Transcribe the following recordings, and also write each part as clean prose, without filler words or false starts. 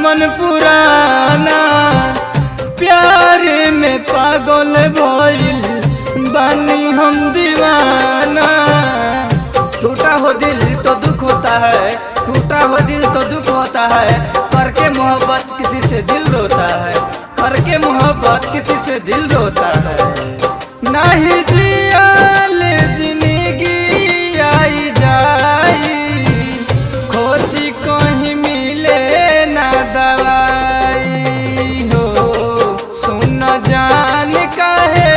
दुश्मन पुराना, प्यार में पागल भइल बानी हम दीवाना। टूटा हो दिल तो दुख होता है, टूटा हो दिल तो दुख होता है, करके मोहब्बत किसी से दिल रोता है, करके मोहब्बत किसी से दिल रोता है। नहीं जियाल जिंदगी आई जाई, खोजी कहीं मिले ना दवाई हो। सुन जान काहे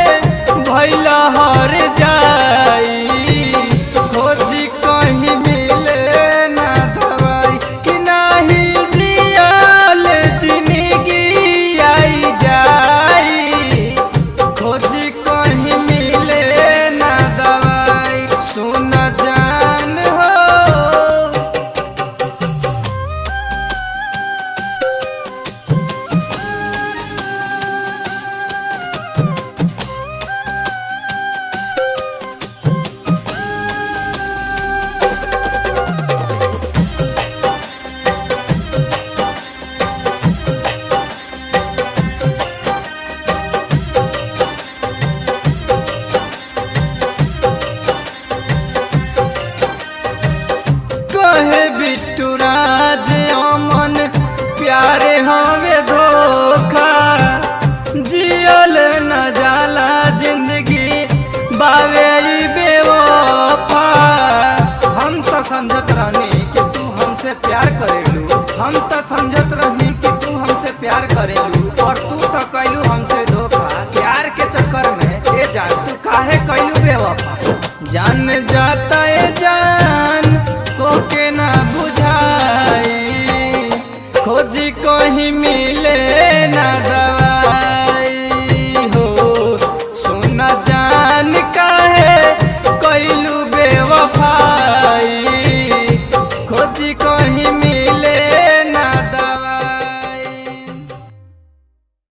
भइल हर जाई, खोजी कहीं मिले ना दवाई। कि नहीं जियाल जिंदगी आई जाई, खोजी कहीं मिले ना दवाई। सुन जान हो। कहे बिट्टू राज अमन प्यारे हमें धोखा, जियल न जाला जिंदगी बावे ई बेवफा। हम तो समझत रहनी कि तू हमसे प्यार करेलू, हम तो समझत रही कि तू हमसे प्यार करेलू, और तू तो कैलू हमसे धोखा। प्यार के चक्कर में ए जान तू काहे कैलू बेवफा। जान जाता ए जान